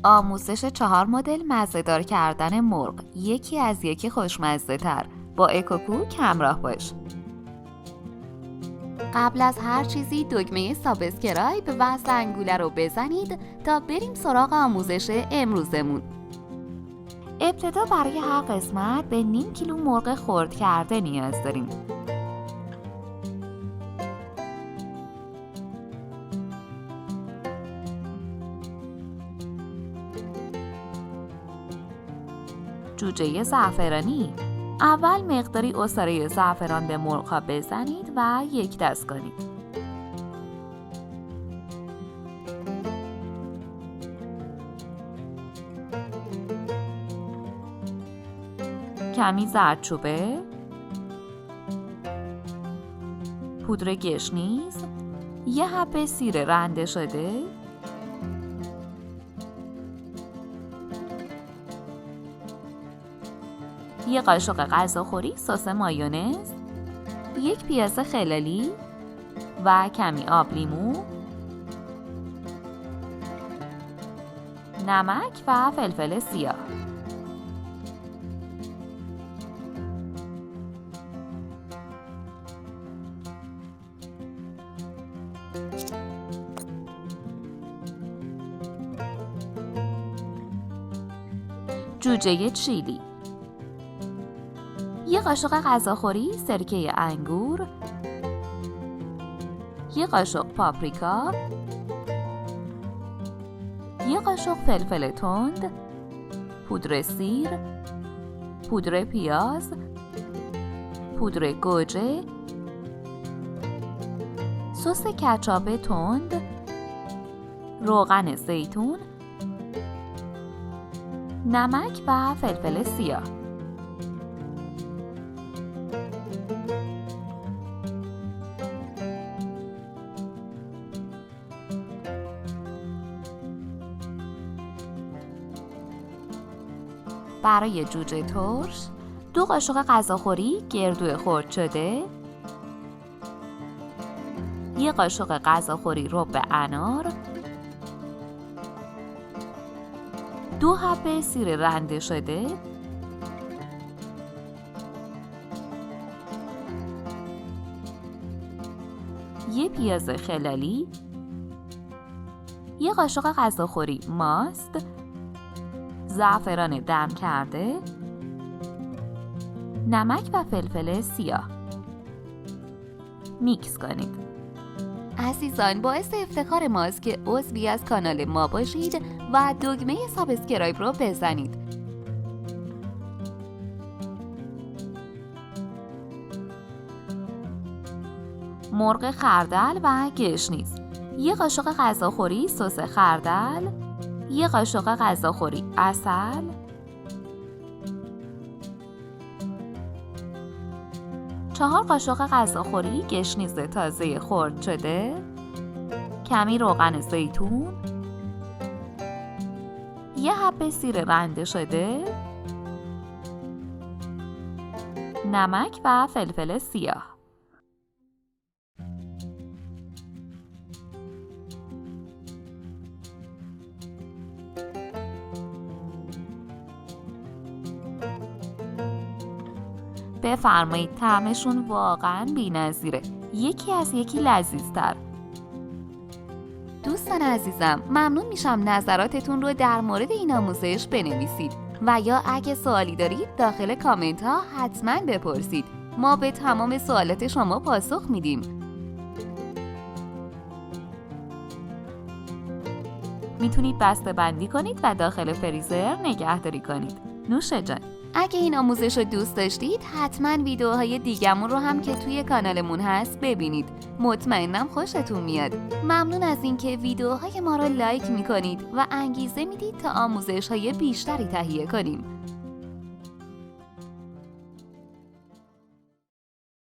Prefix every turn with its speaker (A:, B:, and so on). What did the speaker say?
A: آموزش 4 مدل مزه‌دار کردن مرغ، یکی از یکی خوشمزه تر. با اکوکوک همراه باش. قبل از هر چیزی دکمه سابسکرایب و زنگوله رو بزنید تا بریم سراغ آموزش امروزمون. ابتدا برای هر قسمت به نیم کیلو مرغ خرد کرده نیاز داریم. جوجه زعفرانی. اول مقداری عصاره زعفران به مرغ‌ها بزنید و یک دست کنید. کمی زردچوبه، پودر گشنیز، یه حب سیر رنده شده، یه قاشق غذاخوری سس مایونز، یک پیاز خلالی و کمی آب لیمو، نمک و فلفل سیاه. جوجه چیلی، یه قاشق غذاخوری سرکه انگور، یه قاشق پاپریکا، یه قاشق فلفل تند، پودر سیر، پودر پیاز، پودر گوجه، سس کچاپ تند، روغن زیتون، نمک و فلفل سیاه. برای جوجه ترش 2 قاشق غذاخوری گردو خرد شده، 1 قاشق غذاخوری رب انار، 2 حب سیر رنده شده، 1 پیاز خلالی، 1 قاشق غذاخوری ماست، زعفران دم کرده، نمک و فلفل سیاه. میکس کنید. عزیزان، باعث افتخار ماست که عضوی از کانال ما باشید و دکمه سابسکرایب رو بزنید. مرغ خردل و گشنیز. 1 قاشق غذاخوری سس خردل، 1 قاشق غذاخوری عسل، 4 قاشق غذاخوری گشنیز تازه خرد شده، کمی روغن زیتون، 1 حب سیر رنده شده، نمک و فلفل سیاه. بفرمایید، طعمشون واقعاً بی‌نظیره، یکی از یکی لذیذتر. دوستان عزیزم، ممنون میشم نظراتتون رو در مورد این آموزش بنویسید و یا اگه سوالی دارید داخل کامنت ها حتما بپرسید. ما به تمام سوالات شما پاسخ میدیم. میتونید بسته بندی کنید و داخل فریزر نگهداری کنید. نوش جان. اگه این آموزش رو دوست داشتید حتما ویدیوهای دیگمون رو هم که توی کانالمون هست ببینید. مطمئنم خوشتون میاد. ممنون از اینکه ویدیوهای ما رو لایک میکنید و انگیزه میدید تا آموزش‌های بیشتری تهیه کنیم.